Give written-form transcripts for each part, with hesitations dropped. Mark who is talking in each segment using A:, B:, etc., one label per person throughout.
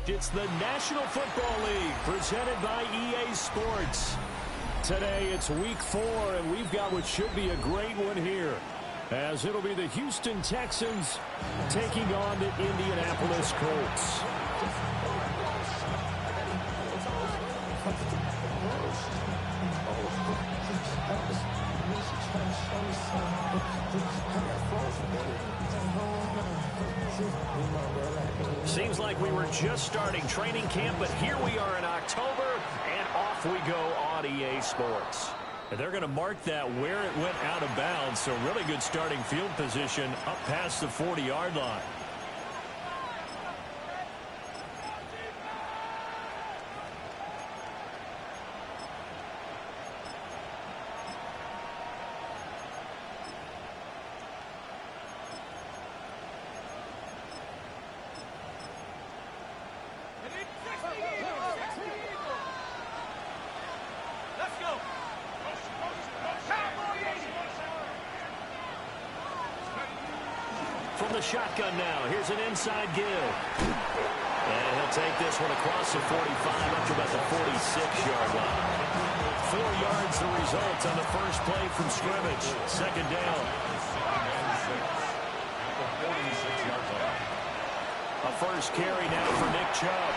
A: It's the National Football League presented by EA Sports. Today it's week 4, and we've got what should be a great one here, as it'll be the Houston Texans taking on the Indianapolis Colts. Seems like we were just starting training camp, but here we are in October, and off we go on EA Sports. And they're going to mark that where it went out of bounds, so really good starting field position up past the 40-yard line. From the shotgun now, here's an inside give. And he'll take this one across the 45 up to about the 46-yard line. 4 yards the result on the first play from scrimmage. Second down. A first carry now for Nick Chubb.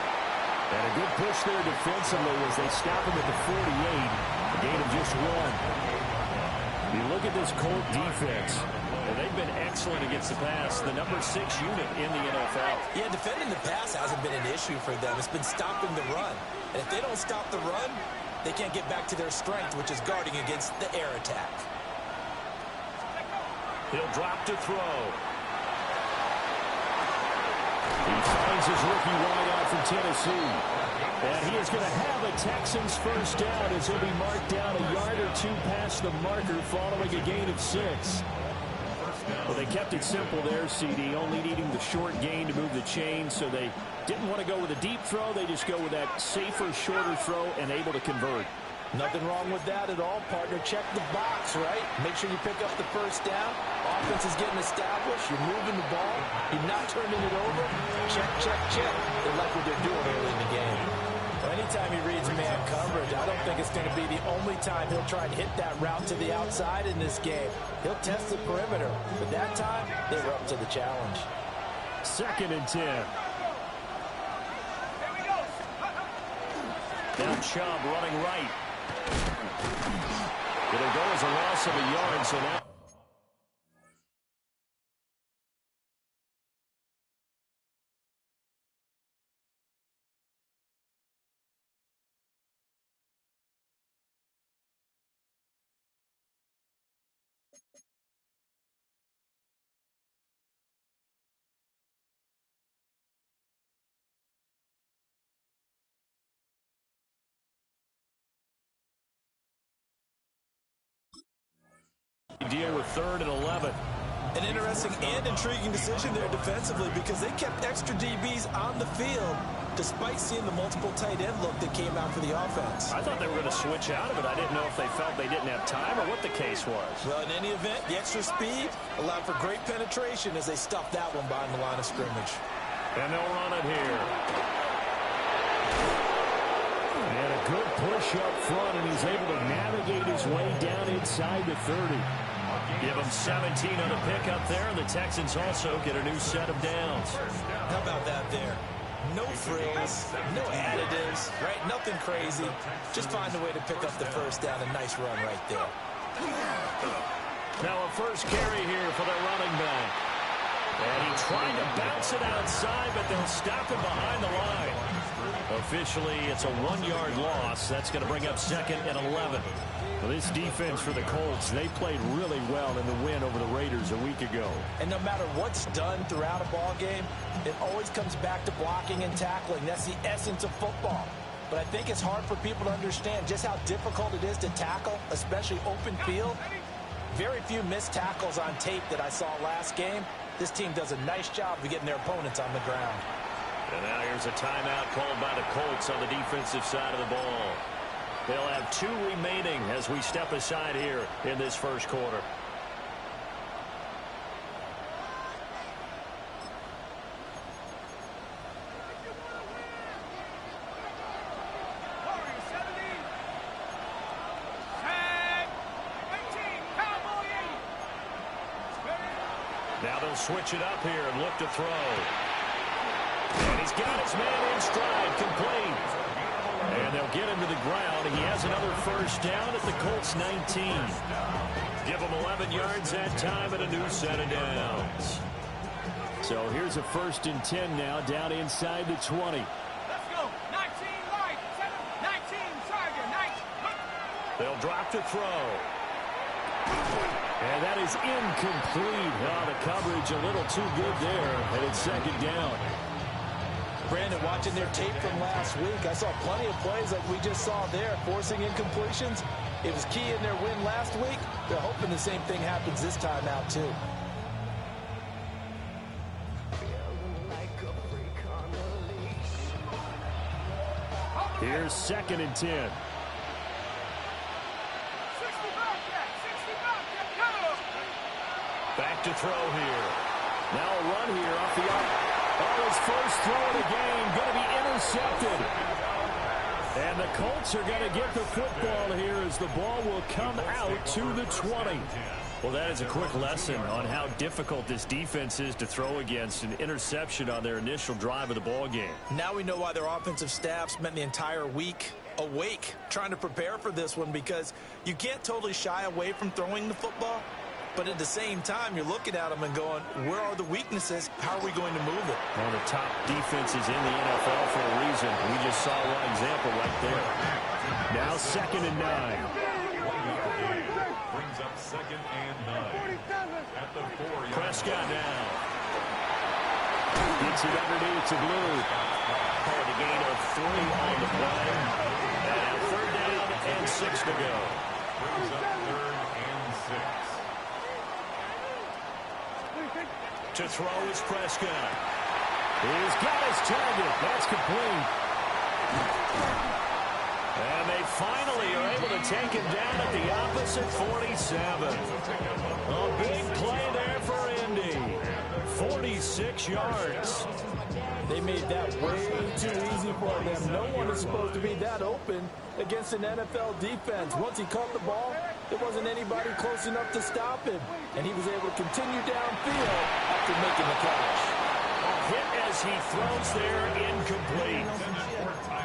A: And a good push there defensively as they stop him at the 48. A gain of just 1. You look at this Colt defense. Well, they've been excellent against the pass, the number 6 unit in the NFL.
B: Yeah, defending the pass hasn't been an issue for them. It's been stopping the run. And if they don't stop the run, they can't get back to their strength, which is guarding against the air attack.
A: He'll drop to throw. He finds his rookie wideout from Tennessee. And he is going to have a Texans first down as he'll be marked down a yard or 2 past the marker following a gain of 6. Well, they kept it simple there, CD, only needing the short gain to move the chain, so they didn't want to go with a deep throw. They just go with that safer, shorter throw and able to convert.
B: Nothing wrong with that at all, partner. Check the box, right? Make sure you pick up the first down. Offense is getting established. You're moving the ball. You're not turning it over. Check, check, check. They like what they're doing early in the game. Well, anytime he reads man coverage, I don't think it's going to be the only time he'll try to hit that route to the outside in this game. He'll test the perimeter. But that time, they were up to the challenge.
A: 2nd and 10. Now Chubb running right. It'll go as a loss of a yard, so now deal with 3rd and 11.
B: An interesting and intriguing decision there defensively because they kept extra DBs on the field despite seeing the multiple tight end look that came out for the offense.
A: I thought they were going to switch out of it. I didn't know if they felt they didn't have time or what the case was.
B: Well, in any event, the extra speed allowed for great penetration as they stuffed that one behind the line of scrimmage.
A: And they'll run it here. And a good push up front, and he's able to navigate his way down inside the 30. Give him 17 on the pickup there, and the Texans also get a new set of downs.
B: How about that there? No frills, no additives, right? Nothing crazy. Just find a way to pick up the first down. A nice run right there.
A: Now a first carry here for the running back. And he tried to bounce it outside, but they'll stop him behind the line. Officially, it's a 1-yard loss. That's going to bring up 2nd and 11. Well, this defense for the Colts, they played really well in the win over the Raiders a week ago.
B: And no matter what's done throughout a ball game, it always comes back to blocking and tackling. That's the essence of football. But I think it's hard for people to understand just how difficult it is to tackle, especially open field. Very few missed tackles on tape that I saw last game. This team does a nice job of getting their opponents on the ground.
A: And now here's a timeout called by the Colts on the defensive side of the ball. They'll have 2 remaining as we step aside here in this first quarter. Now they'll switch it up here and look to throw. And he's got his man in stride, complete. And they'll get him to the ground. He has another first down at the Colts 19. Give him 11 yards that time and a new set of downs. So here's a 1st and 10 now down inside the 20.
C: Let's go. 19 right. 19 target. 19.
A: They'll drop to throw. And that is incomplete. Oh, the coverage a little too good there. And it's 2nd down.
B: Brandon, watching their tape from last week, I saw plenty of plays like we just saw there, forcing incompletions. It was key in their win last week. They're hoping the same thing happens this time out, too.
A: Here's 2nd and 10. Back to throw here. Now a run here off the arc. Oh, his first throw of the game going to be intercepted. And the Colts are going to get the football here as the ball will come out to the 20. Well, that is a quick lesson on how difficult this defense is to throw against an interception on their initial drive of the ball game.
B: Now we know why their offensive staff spent the entire week awake trying to prepare for this one, because you can't totally shy away from throwing the football. But at the same time, you're looking at them and going, where are the weaknesses? How are we going to move it?
A: One of the top defenses in the NFL for a reason. We just saw one example right there. Now 2nd and 9.
D: Brings up 2nd and 9. At the 4-yard.
A: Prescott now. Gets it underneath to Blue. Called a gain of 3 on the play. And 3rd down and 6 to go.
D: Brings up 3rd and 6.
A: To throw is Prescott. He's got his target. That's complete. And they finally are able to take him down at the opposite 47. A big play there for Indy. 46 yards.
B: They made that way too easy for them. No one is supposed to be that open against an NFL defense. Once he caught the ball, there wasn't anybody close enough to stop him. And he was able to continue downfield after making the catch.
A: Hit as he throws there, incomplete.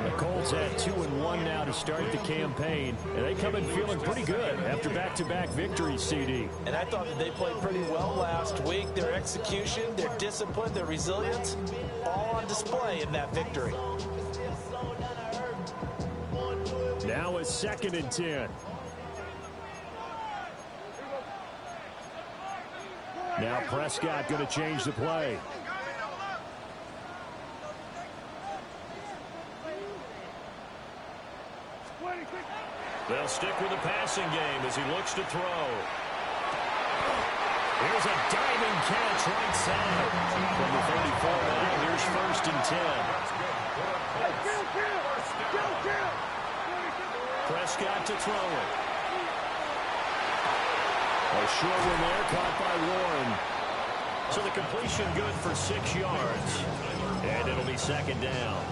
A: The Colts have 2-1 now to start the campaign, and they come in feeling pretty good after back-to-back victories, CD.
B: And I thought that they played pretty well last week. Their execution, their discipline, their resilience, all on display in that victory.
A: Now it's 2nd and 10. Now Prescott going to change the play. They'll stick with the passing game as he looks to throw. Here's a diving catch right side. From the 34 now, here's 1st and 10. Prescott to throw it. A short one there, caught by Warren. So the completion good for 6 yards. And it'll be 2nd down.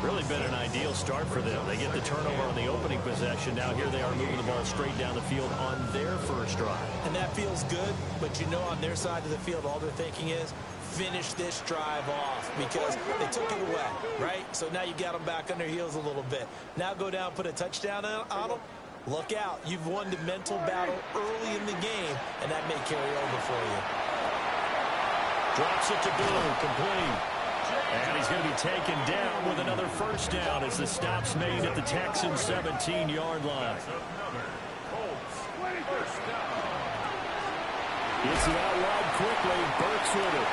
A: Really been an ideal start for them. They get the turnover on the opening possession. Now here they are moving the ball straight down the field on their first drive.
B: And that feels good, but you know on their side of the field, all they're thinking is finish this drive off because they took it away, right? So now you got them back on their heels a little bit. Now go down, put a touchdown on them. Look out. You've won the mental battle early in the game, and that may carry over for you.
A: Drops it to Boone, complete. And he's going to be taken down with another 1st down as the stop's made at the Texans' 17-yard line. Gets it out wide quickly. Burks with it.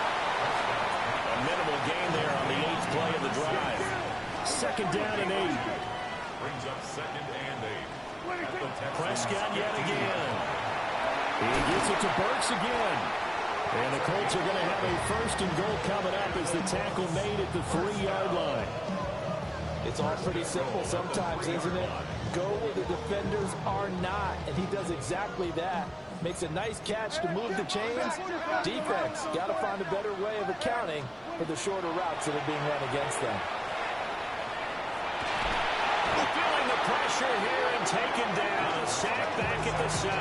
A: A minimal gain there on the 8th play of the drive. 2nd down and 8.
D: Brings up 2nd and 8.
A: Prescott yet again. He gets it to Burks again. And the Colts are going to have a 1st and goal coming up as the tackle made at the 3-yard line.
B: It's all pretty simple sometimes, isn't it? Go where the defenders are not, and he does exactly that. Makes a nice catch to move the chains. Defense got to find a better way of accounting for the shorter routes that are being run against them.
A: Feeling the pressure here and taken down. Sack back at the 7.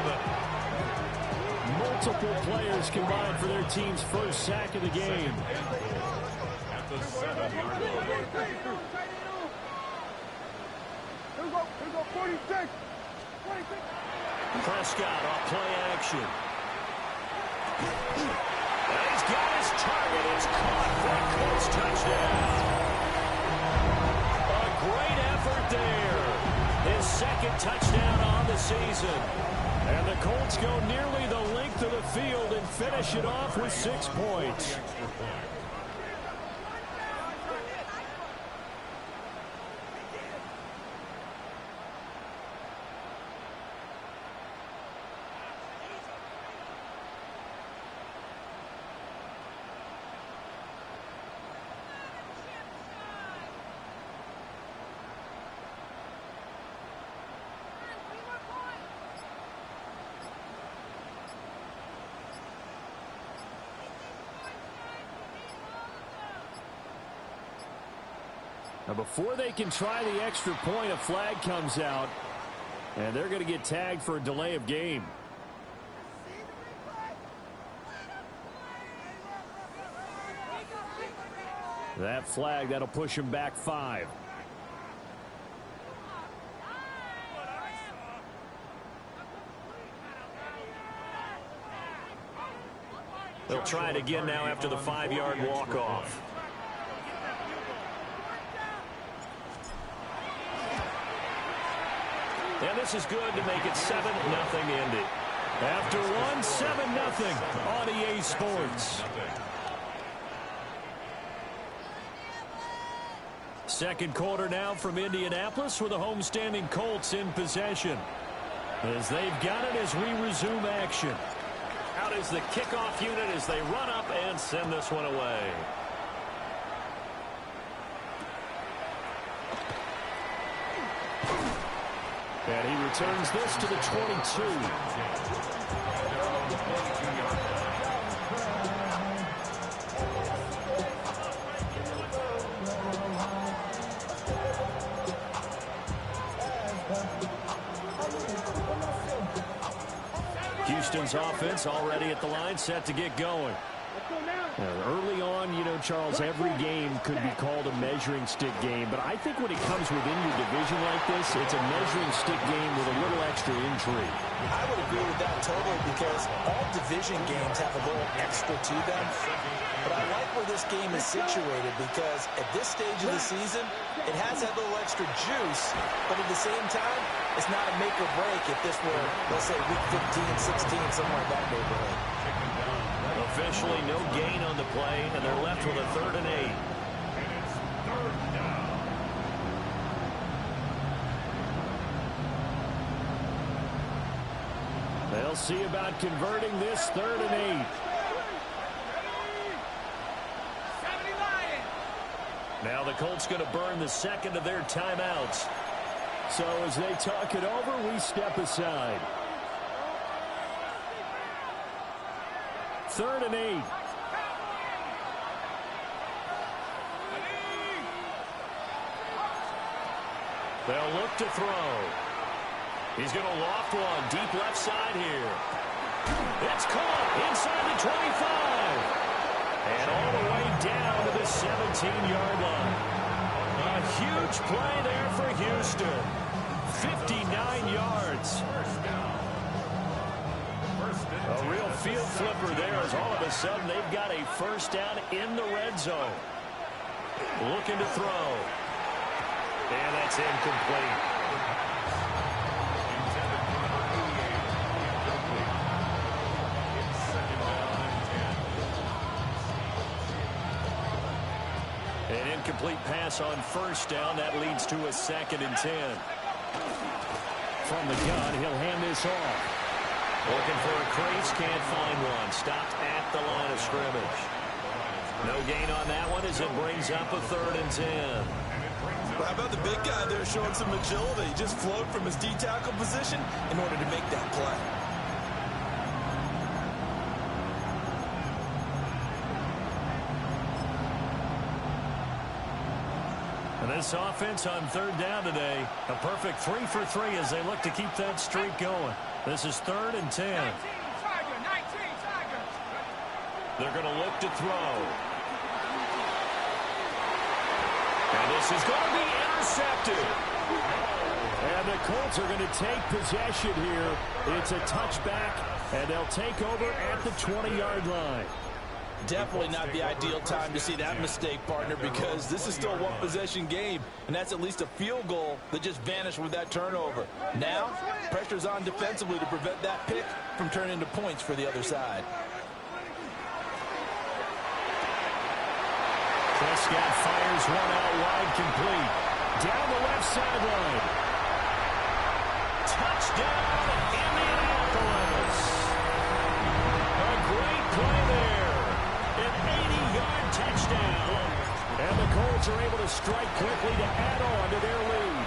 A: Multiple players combined for their team's 1st sack of the game.
D: At the 7-yard line.
A: Prescott off play action. And he's got his target. It's caught for a Colts touchdown. A great effort there. His 2nd touchdown on the season. And the Colts go nearly the length of the field and finish it off with 6 points. Now before they can try the extra point, a flag comes out, and they're going to get tagged for a delay of game. That flag, that'll push him back 5. They'll try it again now after the 5-yard walk-off. And this is good to make it 7-0 Indy. After one, 7-0 on EA Sports. 2nd quarter now from Indianapolis with the homestanding Colts in possession. As they've got it as we resume action. Out is the kickoff unit as they run up and send this one away. And he returns this to the 22. Houston's offense already at the line, set to get going. Early on, you know, Charles, every game could be called a measuring stick game, but I think when it comes within your division like this, it's a measuring stick game with a little extra intrigue.
B: I would agree with that totally because all division games have a little extra to them. But I like where this game is situated because at this stage of the season, it has that little extra juice, but at the same time, it's not a make or break if this were, let's say, week 15, 16, somewhere in that neighborhood.
A: Officially no gain on the play, and they're left with a 3rd and 8. They'll They'll see about converting this 3rd and 8. Now the Colts going to burn the second of their timeouts. So as they talk it over, we step aside. 3rd and 8. They'll look to throw. He's going to loft one deep left side here. It's caught inside the 25. And all the way down to the 17-yard line. A huge play there for Houston. 59 yards. A real field flipper there as all of a sudden they've got a first down in the red zone. Looking to throw. And that's incomplete. An incomplete pass on first down. That leads to a 2nd and 10. From the gun, he'll hand this off. Looking for a crease, can't find one. Stopped at the line of scrimmage. No gain on that one as it brings up a 3rd and 10.
B: How about the big guy there showing some agility? Just float from his D-tackle position in order to make that play.
A: And this offense on 3rd down today, a perfect 3 for 3 as they look to keep that streak going. This is 3rd and 10.
C: 19 Tiger.
A: They're going to look to throw. And this is going to be intercepted. And the Colts are going to take possession here. It's a touchback, and they'll take over at the 20-yard line.
B: Definitely not the ideal time to see that mistake, partner, because this is still a one-possession game, and that's at least a field goal that just vanished with that turnover. Now, pressure's on defensively to prevent that pick from turning into points for the other side.
A: Prescott fires one out wide, complete. Down the left sideline. Touchdown, Indianapolis. A great play there. An 80-yard touchdown. And the Colts are able to strike quickly to add on to their lead.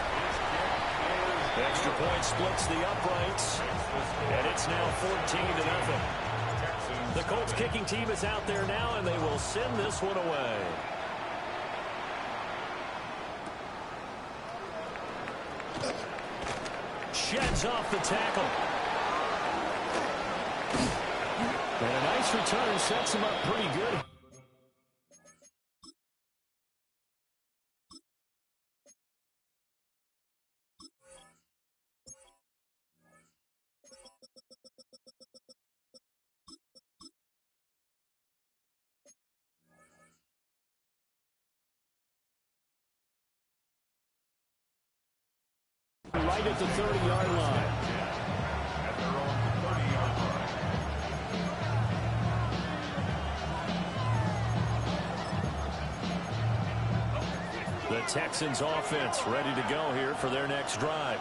A: Extra point splits the uprights. And it's now 14-0. The Colts kicking team is out there now, and they will send this one away. Sheds off the tackle. And a nice return sets him up pretty good. Right at the 30-yard line. The Texans offense ready to go here for their next drive.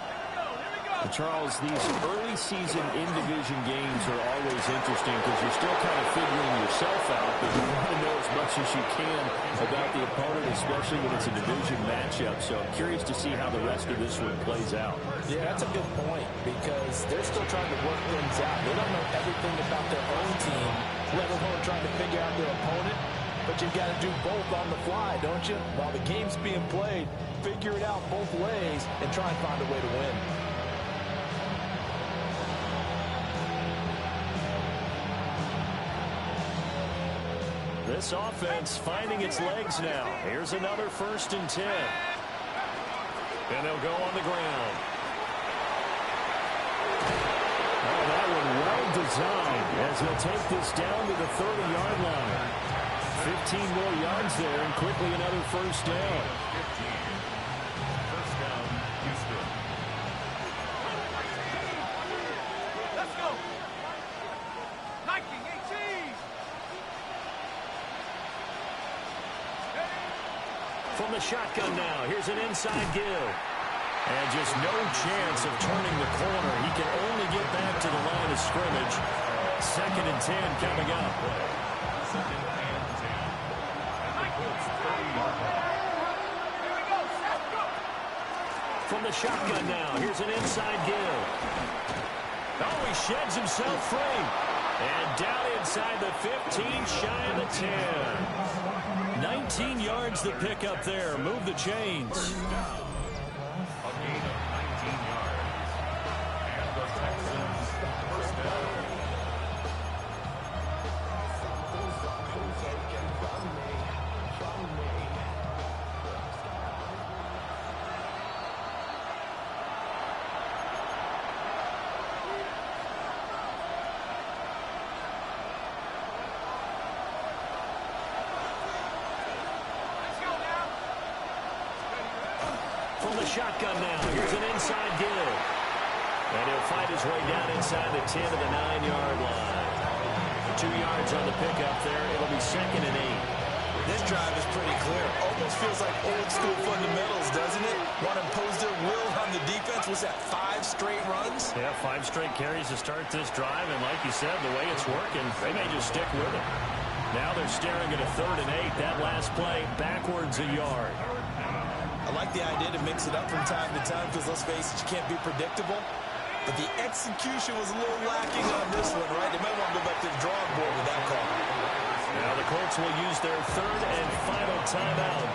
A: Charles, these early season in-division games are always interesting because you're still kind of figuring yourself out, but you want to know as much as you can about the opponent, especially when it's a division matchup. So I'm curious to see how the rest of this one plays out.
B: Yeah, that's a good point because they're still trying to work things out. They don't know everything about their own team, let alone trying to figure out their opponent. But you've got to do both on the fly, don't you? While the game's being played, figure it out both ways and try and find a way to win.
A: This offense finding its legs now. Here's another 1st and 10. And they'll go on the ground. Oh, that one well designed as he'll take this down to the 30-yard line. 15 more yards there and quickly another 1st down.
D: First down, Houston.
C: Let's go. 19-18.
A: From the shotgun now, here's an inside give. And just no chance of turning the corner. He can only get back to the line of scrimmage. 2nd and 10 coming up.
D: 2nd and 10.
A: From the shotgun now, here's an inside give. Oh, he sheds himself free. And down inside the 15, shy of the 10. 19 yards to pick up there. Move the chains.
D: A gain of 19 yards. And the Texans first down.
A: From the shotgun now, here's an inside give. And he'll fight his way down inside the 10 to the 9-yard line. 2 yards on the pickup there. It'll be 2nd and 8.
B: This drive is pretty clear. Almost feels like old school fundamentals, doesn't it? Want to impose their will on the defense. Was that 5 straight runs?
A: Yeah, 5 straight carries to start this drive. And like you said, the way it's working, they may just stick with it. Now they're staring at a 3rd and 8. That last play, backwards a yard.
B: I like the idea to mix it up from time to time because, let's face it, you can't be predictable. But the execution was a little lacking on this one, right? They might want to go back to the drawing board with that call.
A: Now the Colts will use their 3rd and final timeout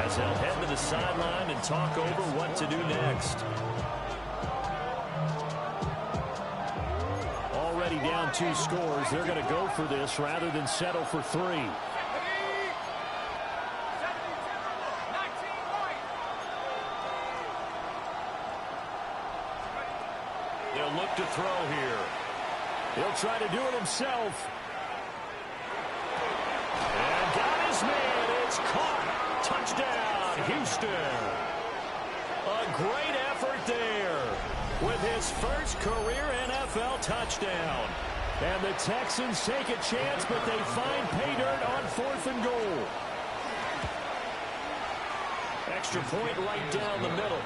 A: as they'll head to the sideline and talk over what to do next. Already down 2 scores. They're going to go for this rather than settle for 3. They'll look to throw here. He'll try to do it himself. And got his man. It's caught. Touchdown, Houston. A great effort there with his first career NFL touchdown. And the Texans take a chance, but they find pay dirt on 4th and goal. Extra point right down the middle.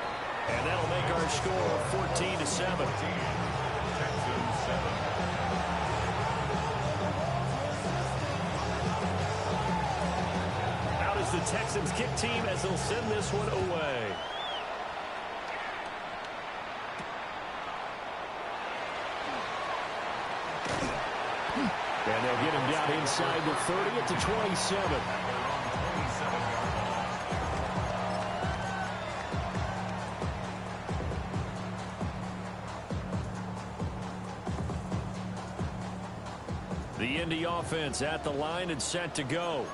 A: And that'll make our score 14-7.
D: Texans 7.
A: Out is the Texans kick team as they'll send this one away. And they'll get him down inside the 30 at the 27. The Indy offense at the line and set to go.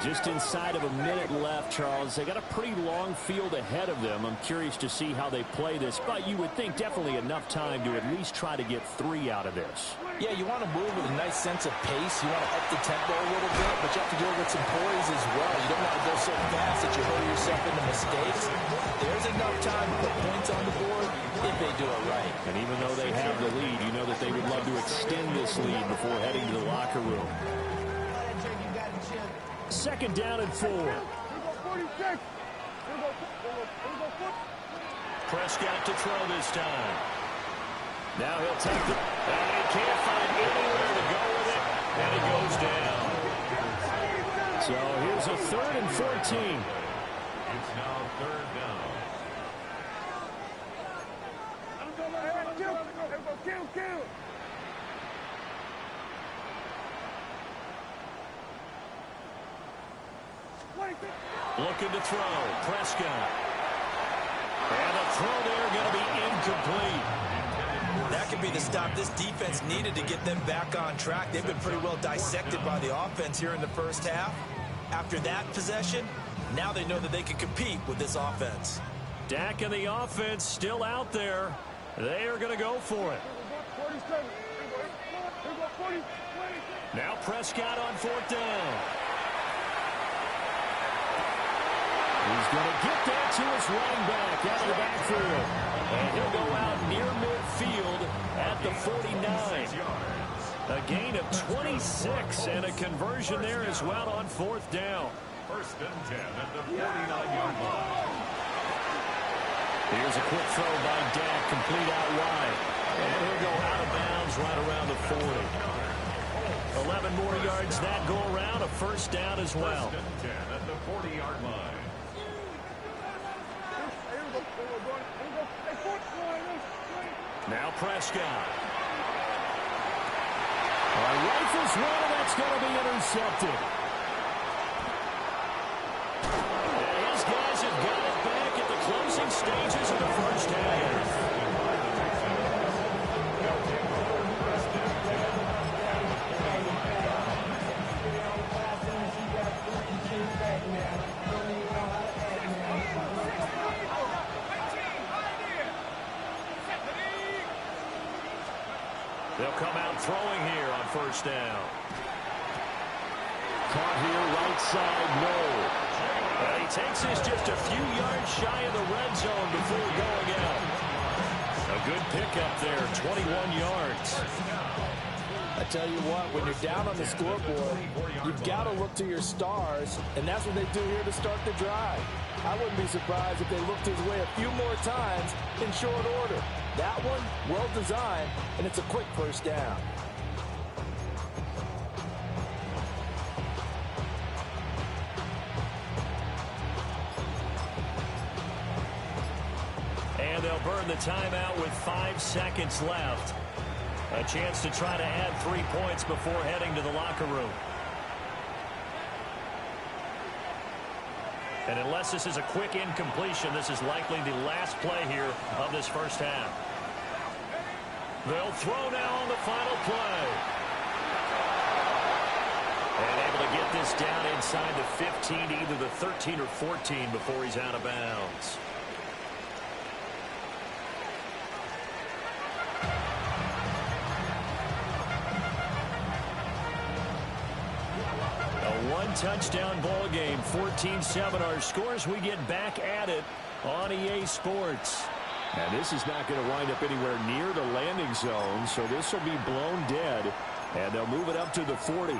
A: Just inside of a minute left, Charles. They got a pretty long field ahead of them. I'm curious to see how they play this, but you would think definitely enough time to at least try to get 3 out of this.
B: Yeah, you want to move with a nice sense of pace. You want to up the tempo a little bit, but you have to do it with some poise as well. You don't want to go so fast that you hurry yourself into mistakes. There's enough time to put points on the board if they do it right.
A: And even though they have the lead, you know that they would love to extend this lead before heading to the locker room. 2nd down and 4. Prescott to throw this time. Now he'll take the... And he can't find anywhere to go with it. And he goes down. So here's a 3rd and 14.
D: It's now 3rd down.
A: Looking to throw. Prescott. And the throw there going to be incomplete.
B: That could be the stop this defense needed to get them back on track. They've been pretty well dissected by the offense here in the first half. After that possession, now they know that they can compete with this offense.
A: Dak and the offense still out there. They are going to go for it. Now Prescott on 4th down. He's going to get that to his running back out of the backfield. And he'll go out near midfield at the 49. A gain of 26 and a conversion there as well on 4th down.
D: 1st and 10 at the 49-yard line.
A: Here's a quick throw by Dak, complete out wide. And he'll go out of bounds right around the 40. 11 more yards that go around, a first down as well.
D: First and 10 at the 40-yard line.
A: Now Prescott. Rifles one, and that's going to be intercepted. His guys have got it back at the closing stages of the first half. They'll come out throwing here on first down. Caught here, right side, no. He takes this just a few yards shy of the red zone before going out. A good pickup there, 21 yards.
B: I tell you what, when you're down on the scoreboard, you've got to look to your stars, and that's what they do here to start the drive. I wouldn't be surprised if they looked his way a few more times in short order. That one, well designed, and it's a quick first down.
A: And they'll burn the timeout with 5 seconds left. A chance to try to add 3 points before heading to the locker room. And unless this is a quick incompletion, this is likely the last play here of this first half. They'll throw now on the final play. And able to get this down inside the 15, either the 13 or 14 before he's out of bounds. One-touchdown ball game, 14-7 our scores. We get back at it on EA Sports. And this is not going to wind up anywhere near the landing zone, so this will be blown dead, and they'll move it up to the 40.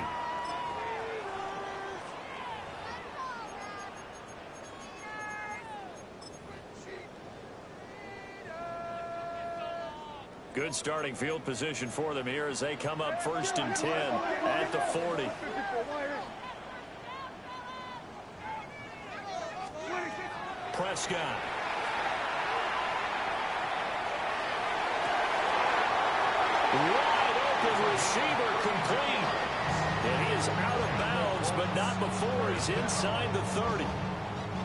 A: Good starting field position for them here as they come up first and 10 at the 40. Prescott. Wide open receiver complete. And he is out of bounds, but not before he's inside the 30.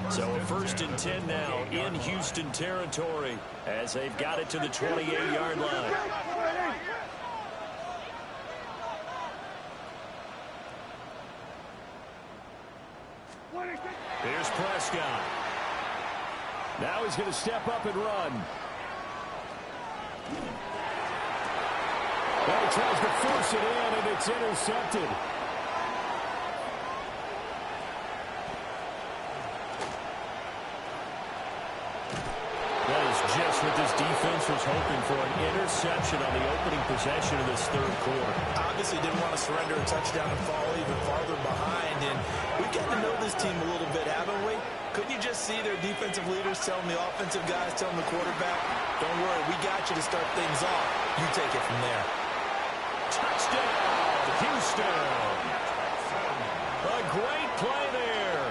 A: So a first and 10 now in Houston territory as they've got it to the 28-yard line. Here's Prescott. Now he's going to step up and run. Now he tries to force it in, and it's intercepted. That is just what this defense was hoping for, an interception on the opening possession of this third quarter.
B: Obviously didn't want to surrender a touchdown and fall even farther behind, and we've gotten to know this team a little bit, haven't we? Couldn't you just see their defensive leaders telling the offensive guys, telling the quarterback, don't worry, we got you to start things off. You take it from there.
A: Touchdown, Houston. A great play there.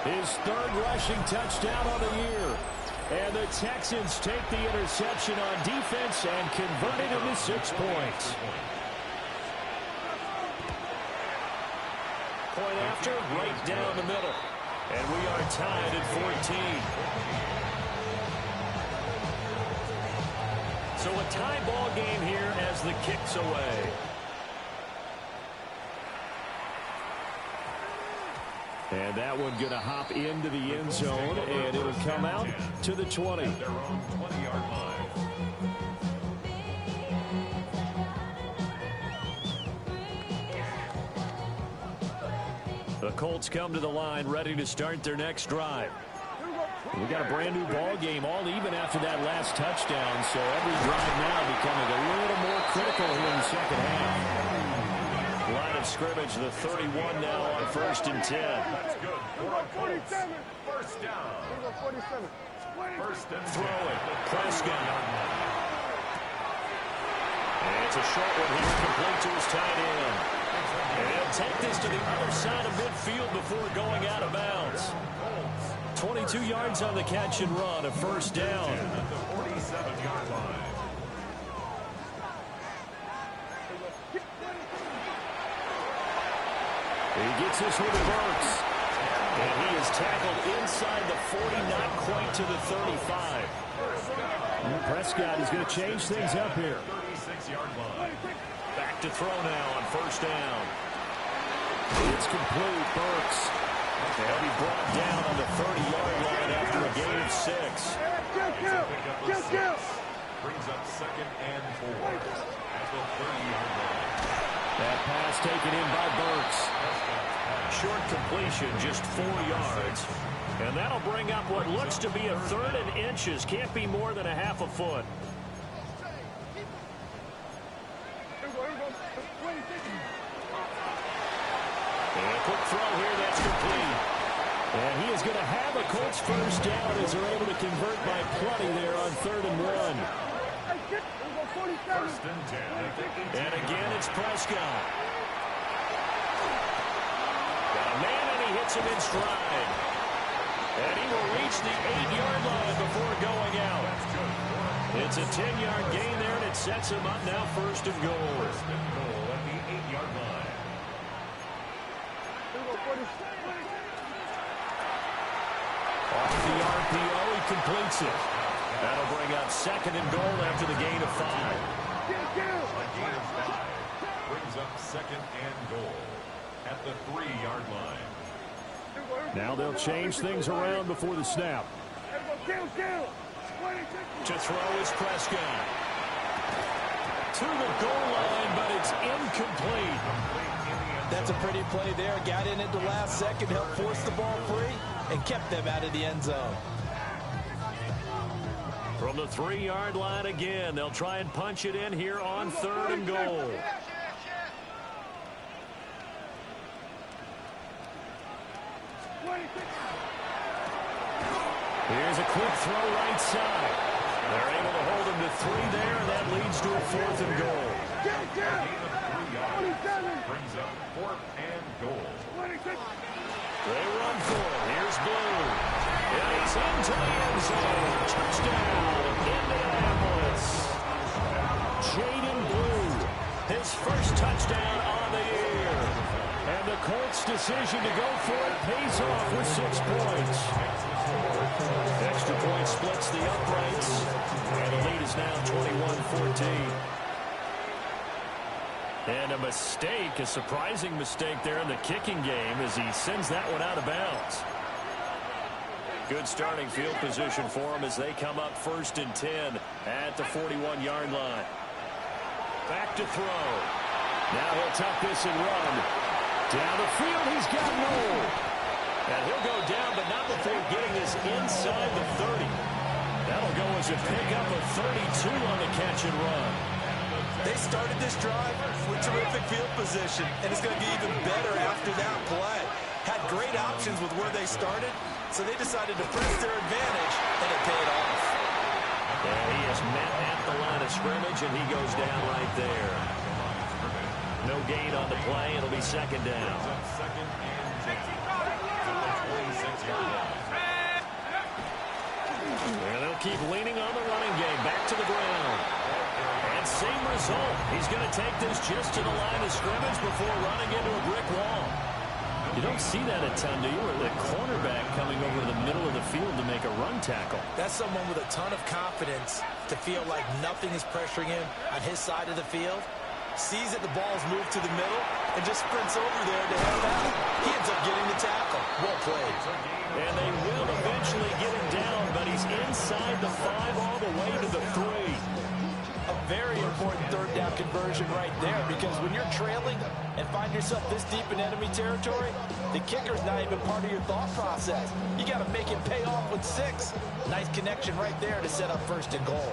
A: His third rushing touchdown on the year. And the Texans take the interception on defense and convert it into 6 points. Point after, right down the middle. And we are tied at 14. So a tie ball game here as the kick's away. And that one going to hop into the end zone, and it'll come out to the 20.
D: Their own 20-yard line.
A: The Colts come to the line ready to start their next drive. We got a brand new ball game, all even after that last touchdown, so every drive now becoming a little more critical here in the second half. Line of scrimmage, the 31 now on first and 10.
D: That's good. For a Colts. First down. First and
A: Throw it. Prescott. And it's a short one here, complete to his tight end. And he'll take this to the other side of midfield before going out of bounds. 22 yards on the catch and run, a first down.
D: At the 47-yard line.
A: He gets this one to Burks. And he is tackled inside the 40, not quite to the 35. And Prescott is going to change things up here.
D: 36-yard line.
A: Back to throw now on first down. It's complete. Burks. They'll be brought down on the 30-yard line after a gain of 6.
D: Brings up second and 4 at the 30-yard line.
A: That pass taken in by Burks. Short completion, just 4 yards. And that'll bring up what looks to be a third and inches. Can't be more than a half a foot. And a quick throw here, that's complete. And he is going to have a Colts first down as they're able to convert by plenty there on 3rd and 1.
D: First and 10.
A: And again, it's Prescott. Got a man, and he hits him in stride. And he will reach the 8-yard line before going out. It's a 10-yard gain there, and it sets him up now first and goal.
D: First and goal at the 8-yard line.
A: Off the RPO, he completes it. That'll bring up second and goal after the gain of 5.
D: A gain of 5 brings up second and goal at the 3-yard line.
A: Now they'll change things around before the snap. To throw is Prescott. To the goal line, but it's incomplete.
B: That's a pretty play there. Got in at the last second, helped force the ball free, and kept them out of the end zone.
A: From the 3-yard line again, they'll try and punch it in here on 3rd and goal. Here's a quick throw right side. They're able to hold him to 3 there, and that leads to a 4th and goal.
D: A gain of 3 yards brings up 4th and goal.
A: They run for it. Here's Blue. And he's into the end zone. Touchdown, Indianapolis. Jaden Blue, his first touchdown on the year. And the Colts' decision to go for it pays off with 6 points. Extra point splits the uprights. And the lead is now 21-14. And a mistake, a surprising mistake there in the kicking game as he sends that one out of bounds. Good starting field position for him as they come up 1st and 10 at the 41-yard line. Back to throw. Now he'll tuck this and run. Down the field, he's got Noel. And he'll go down, but not before getting this inside the 30. That'll go as a pickup of 32 on the catch and run.
B: They started this drive with terrific field position, and it's going to be even better after that play. Had great options with where they started, so they decided to press their advantage, and it paid off.
A: And he is met at the line of scrimmage, and he goes down right there. No gain on the play. It'll be second down.
D: Second and 10 to the 26-yard line.
A: And they'll keep leaning on the running game. Back to the ground. And same result. He's going to take this just to the line of scrimmage before running into a brick wall. You don't see that a ton, do you? Or the cornerback coming over the middle of the field to make a run tackle.
B: That's someone with a ton of confidence to feel like nothing is pressuring him on his side of the field. Sees that the ball's moved to the middle and just sprints over there to head out. He ends up getting the tackle. Well played.
A: And they will eventually get him down, but he's inside the 5 all the way to the 3.
B: A very important 3rd down conversion right there, because when you're trailing and find yourself this deep in enemy territory, the kicker's not even part of your thought process. You got to make it pay off with 6. Nice connection right there to set up 1st and goal.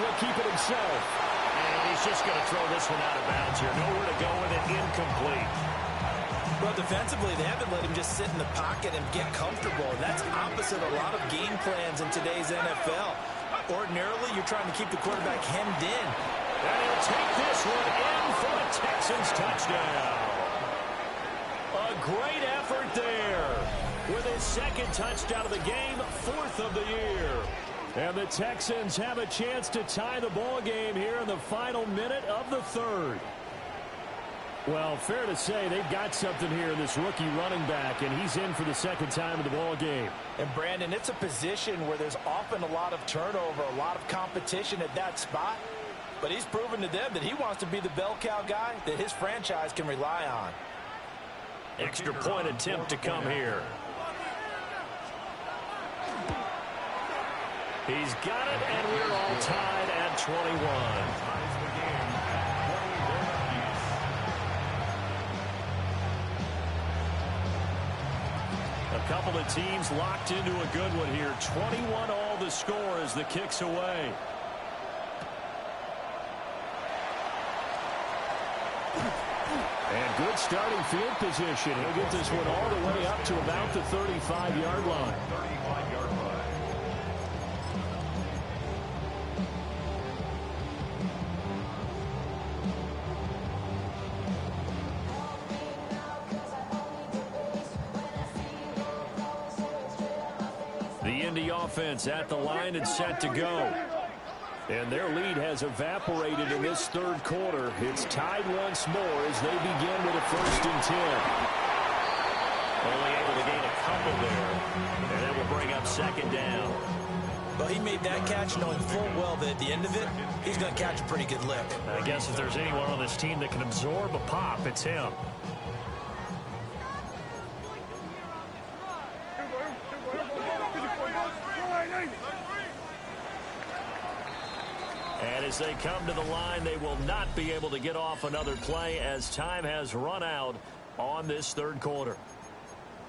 A: he'll keep it himself.
E: And he's just going to throw this one out of bounds here. Nowhere to go with it. Incomplete.
B: Well, defensively, they haven't let him just sit in the pocket and get comfortable. That's opposite a lot of game plans in today's NFL. Ordinarily, you're trying to keep the quarterback hemmed in.
A: And he'll take this one in for the Texans touchdown. A great effort there. With his second touchdown of the game, 4th of the year. And the Texans have a chance to tie the ball game here in the final minute of the 3rd. Well, fair to say they've got something here in this rookie running back, and he's in for the second time in the ball game.
B: And, Brandon, it's a position where there's often a lot of turnover, a lot of competition at that spot. But he's proven to them that he wants to be the bell cow guy that his franchise can rely on.
E: Extra point attempt to come here.
A: He's got it, and we're all tied at 21. A couple of teams locked into a good one here. 21 all the score as the kick's away. And good starting field position. He'll get this one all the way up to about the 35-yard line.
D: 35-yard line.
A: The Indy offense at the line and set to go. And their lead has evaporated in this 3rd quarter. It's tied once more as they begin with a 1st and 10.
E: Only able to gain a couple there. And that will bring up 2nd down.
B: Well, he made that catch knowing full well that at the end of it, he's going to catch a pretty good lick.
E: I guess if there's anyone on this team that can absorb a pop, it's him.
A: And as they come to the line, they will not be able to get off another play as time has run out on this 3rd quarter.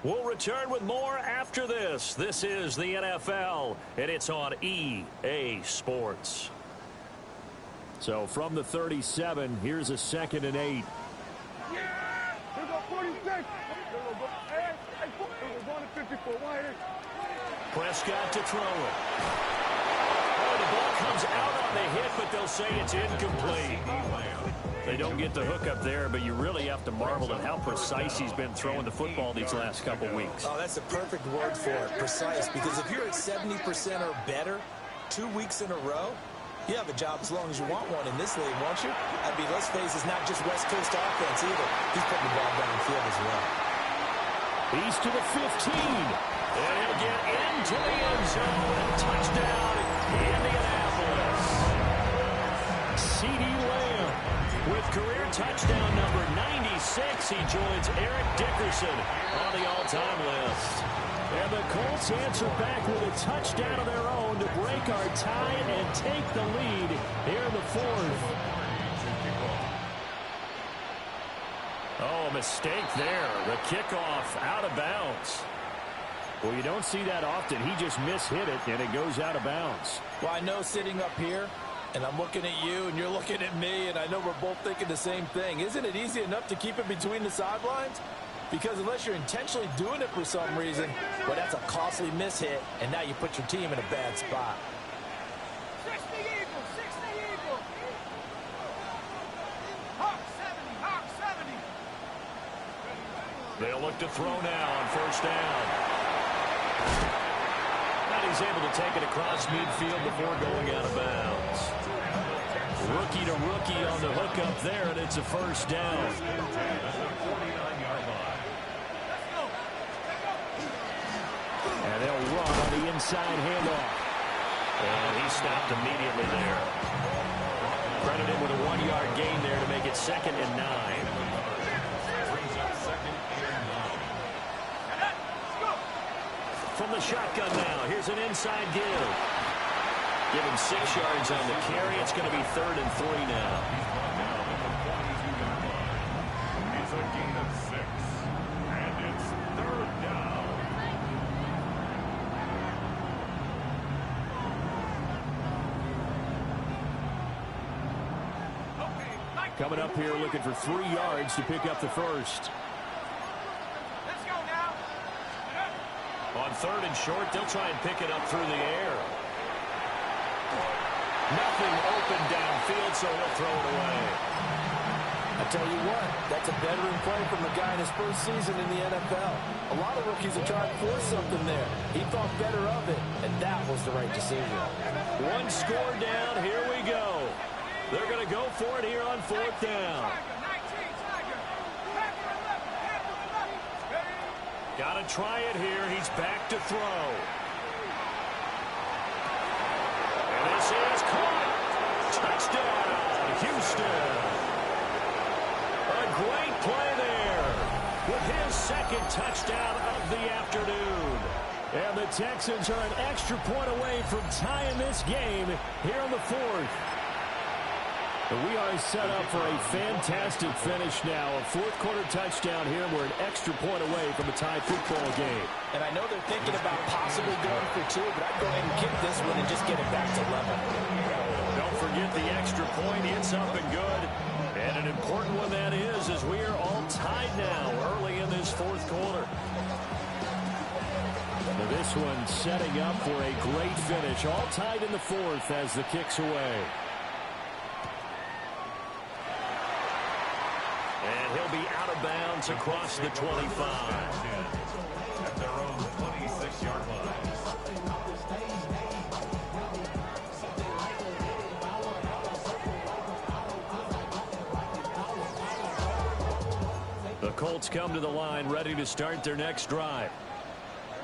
A: We'll return with more after this. This is the NFL, and it's on EA Sports. So from the 37, here's a 2nd and 8. Prescott to throw it. Oh, the ball comes out on the hit, but they'll say it's incomplete. They don't get the hook up there, but you really have to marvel at how precise he's been throwing the football these last couple weeks.
B: Oh, that's a perfect word for it, precise, because if you're at 70% or better 2 weeks in a row, you have a job as long as you want one in this league, won't you? I mean, let's face it, it's not just West Coast offense either. He's putting the ball downfield as well.
A: He's to the 15. And he'll get into the end zone and touchdown, Indianapolis. CeeDee Lamb with career touchdown number 96. He joins Eric Dickerson on the all-time list. And the Colts answer back with a touchdown of their own to break our tie and take the lead here in the 4th. Oh, a mistake there. The kickoff out of bounds. Well, you don't see that often. He just mishit it, and it goes out of bounds.
B: Well, I know sitting up here, and I'm looking at you, and you're looking at me, and I know we're both thinking the same thing. Isn't it easy enough to keep it between the sidelines? Because unless you're intentionally doing it for some reason, well, that's a costly mishit, and now you put your team in a bad spot.
C: 60 Eagles, 60 Eagles. Hawk 70, Hawk 70.
A: They'll look to throw now on 1st down. And he's able to take it across midfield before going out of bounds. Rookie to rookie on the hook up there, and it's a 1st down. And they'll run on the inside handoff.
E: And he stopped immediately there.
A: Credited with a 1-yard gain there to make it 2nd and 9. From the shotgun now, here's an inside give. Give him 6 yards on the carry. It's going to be 3rd and 3 now.
D: It's a gain of 6. And it's 3rd down.
A: Coming up here looking for 3 yards to pick up the first.
C: Let's go now.
E: On 3rd and short, they'll try and pick it up through the air. Nothing open downfield, so he'll throw it away.
B: I tell you what, that's a veteran play from a guy in his first season in the NFL. A lot of rookies are trying to force something there. He thought better of it, and that was the right decision.
A: 1 score down. Here we go. They're going to go for it here on 4th down. Got to try it here. He's back to throw. And this is caught. Touchdown, Houston. A great play there with his 2nd touchdown of the afternoon. And the Texans are an extra point away from tying this game here in the 4th. And we are set up for a fantastic finish now. A 4th quarter touchdown here. We're an extra point away from a tie football game.
B: And I know they're thinking about possibly going for 2, but I'd go ahead and kick this one and just get it back to level.
A: Don't forget the extra point. It's up and good. And an important one that is, as we are all tied now early in this 4th quarter. Now this one setting up for a great finish. All tied in the 4th as the kick's away. And he'll be out of bounds across the 25.
D: At their own 26-yard line.
A: The Colts come to the line ready to start their next drive.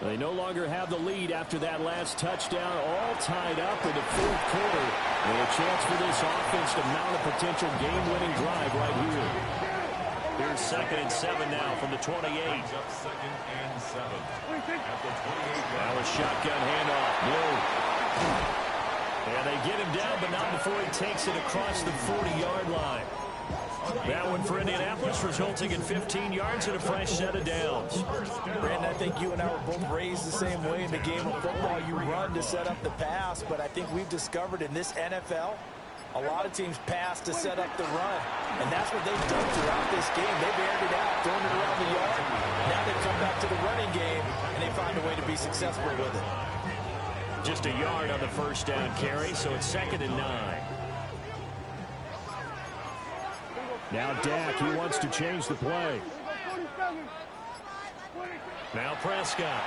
A: They no longer have the lead after that last touchdown, all tied up in the 4th quarter. And a chance for this offense to mount a potential game-winning drive right here. Here's 2nd and 7 now from the 28.
D: Up 2nd and 7 at the 28.
A: Now a shotgun handoff. Blue. And they get him down, but not before he takes it across the 40-yard line. That one for Indianapolis, resulting in 15 yards and a fresh set of downs.
B: Brandon, I think you and I were both raised the same way in the game of football. You run to set up the pass, but I think we've discovered in this NFL, a lot of teams pass to set up the run. And that's what they've done throughout this game. They've aired it out, thrown it around the yard. Now they come back to the running game, and they find a way to be successful with it.
A: Just a yard on the first down carry, so it's 2nd and 9. Now Dak, he wants to change the play. Now Prescott.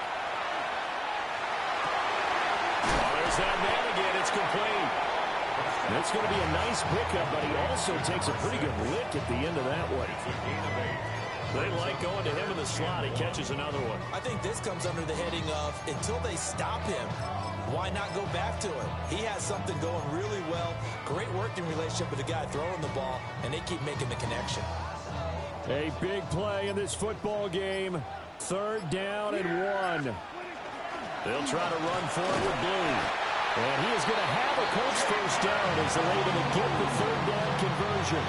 A: Oh, there's that man again. It's complete. And it's going to be a nice pickup, but he also takes a pretty good lick at the end of that one. They like going to him in the slot. He catches another one.
B: I think this comes under the heading of until they stop him, why not go back to it? He has something going really well. Great working relationship with the guy throwing the ball, and they keep making the connection.
A: A big play in this football game. 3rd down and 1. They'll try to run for it with Blue. And he is going to have a Colts first down as they're able to get the 3rd down conversion.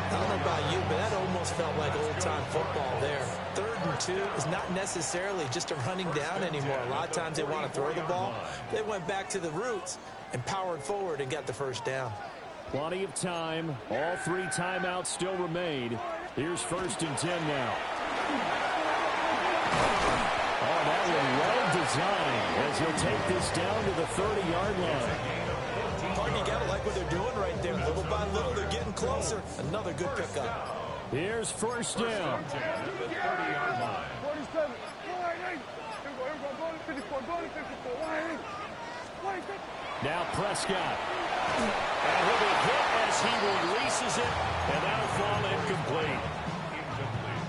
B: I don't know about you, but that almost felt like old-time football there. 3rd and 2 is not necessarily just a running down anymore. A lot of times they want to throw the ball. They went back to the roots and powered forward and got the first down.
A: Plenty of time. All 3 timeouts still remain. Here's 1st and 10 now. Oh, that one well designed as he'll take this down to the 30-yard line.
B: Party, you gotta like what they're doing right there. Little by little, they're getting closer. Another good pickup.
A: Here's 1st down.
D: The 30-yard line.
C: 47.
A: Now Prescott. And he'll be hit as he releases it, and that'll fall incomplete.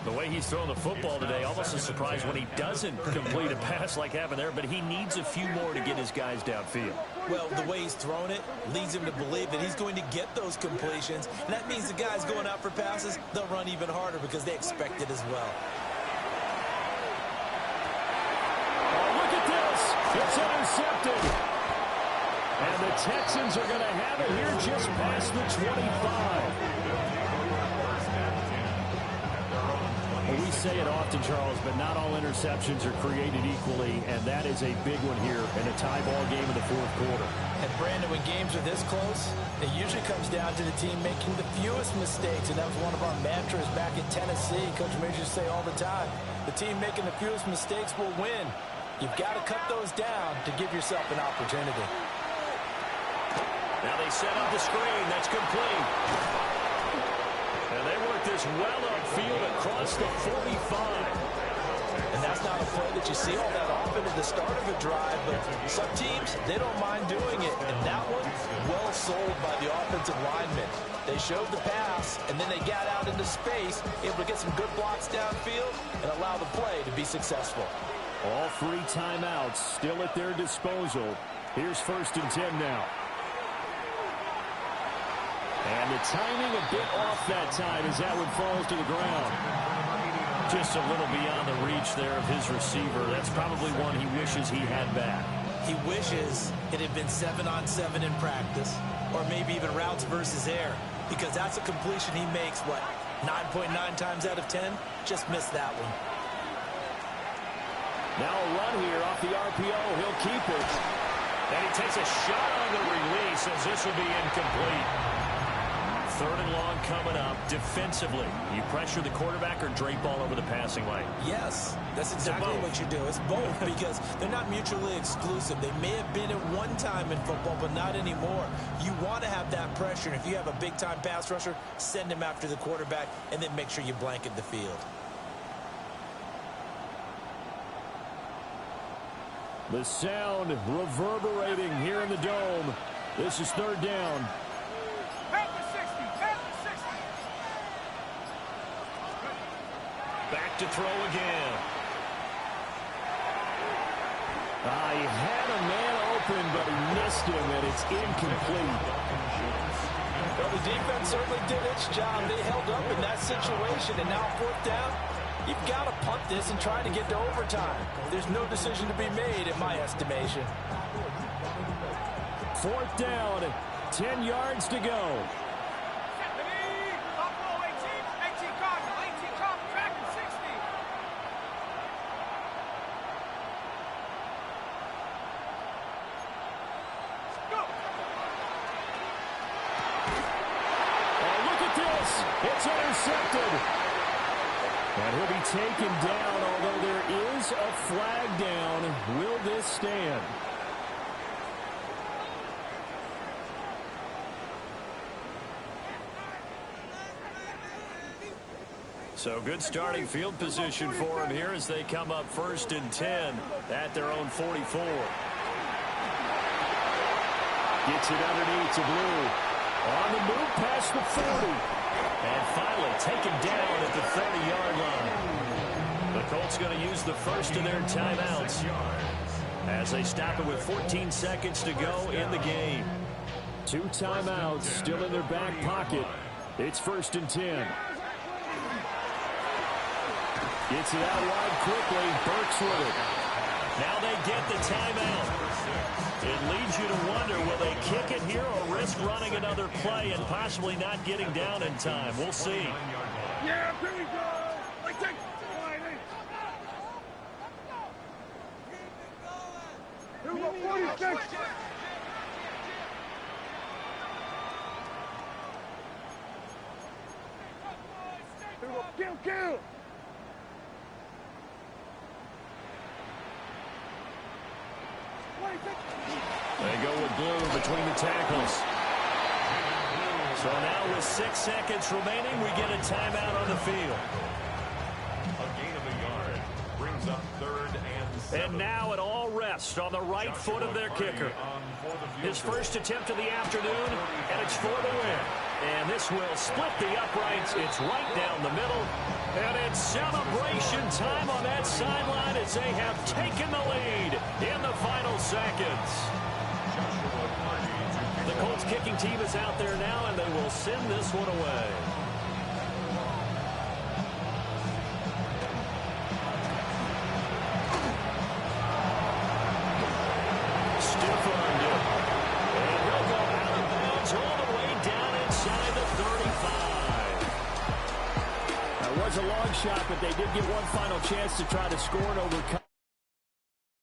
A: The way he's throwing the football today, almost a surprise when he doesn't complete a pass like having there, but he needs a few more to get his guys downfield.
B: Well, the way he's thrown it leads him to believe that he's going to get those completions. And that means the guys going out for passes, they'll run even harder because they expect it as well.
A: Oh, look at this. It's intercepted. And the Texans are going to have it here just past the 25. Well, we say it often, Charles, but not all interceptions are created equally, and that is a big one here in a tie ball game in the fourth quarter.
B: And, Brandon, when games are this close, it usually comes down to the team making the fewest mistakes, and that was one of our mantras back in Tennessee. Coach Major used to say all the time, the team making the fewest mistakes will win. You've got to cut those down to give yourself an opportunity.
E: Now they set up the screen. That's complete. And they work this well upfield across the 45.
B: And that's not a play that you see all that often at the start of a drive, but some teams, they don't mind doing it. And that one, well sold by the offensive lineman. They showed the pass, and then they got out into space, able to get some good blocks downfield and allow the play to be successful.
A: All three timeouts still at their disposal. Here's 1st and 10 now. And the timing a bit off that time as that one falls to the ground.
E: Just a little beyond the reach there of his receiver. That's probably one he wishes he had back.
B: He wishes it had been 7-on-7 in practice, or maybe even routes versus air, because that's a completion he makes, 9.9 times out of 10? Just missed that one.
A: Now a run here off the RPO. He'll keep it.
E: And he takes a shot on the release as this will be incomplete. 3rd and long coming up. Defensively, you pressure the quarterback or drape all over the passing lane?
B: Yes, that's exactly what you do. It's both because they're not mutually exclusive. They may have been at one time in football, but not anymore. You want to have that pressure. And if you have a big-time pass rusher, send him after the quarterback and then make sure you blanket the field.
A: The sound reverberating here in the dome. This is 3rd down.
E: Back to throw again.
A: He had a man open, but he missed him, and it's incomplete.
B: Well, the defense certainly did its job. They held up in that situation, and now 4th down, you've got to punt this and try to get to overtime. There's no decision to be made, in my estimation.
A: 4th down, 10 yards to go. It's intercepted. And he'll be taken down, although there is a flag down. Will this stand?
E: So good starting field position for him here as they come up 1st and 10 at their own 44.
A: Gets it underneath to Blue. On the move past the 40.
E: And finally taken down at the 30-yard line. The Colts going to use the first of their timeouts as they stop it with 14 seconds to go in the game.
A: 2 timeouts still in their back pocket. It's 1st and 10. Gets it out wide quickly. Burks with it.
E: Now they get the timeout. It leads you to wonder, will they kick it here or risk running another play and possibly not getting down in time? We'll see.
C: Yeah, here we go. Like that. Here we go, 46. Here we go, kill.
E: They go with Blue between the tackles. So now with 6 seconds remaining, we get a timeout on the field.
D: A gain of a yard brings up 3rd and 7.
E: And now it all rests on the right foot of their kicker. His first attempt of the afternoon, and it's for the win. And this will split the uprights. It's right down the middle. And it's celebration time on that sideline as they have taken the lead in the final seconds. The Colts kicking team is out there now, and they will send this one away. Stiff armed it. And he'll go out of bounds all the way down inside the 35.
A: Was a long shot, but they did get one final chance to try to score and overcome.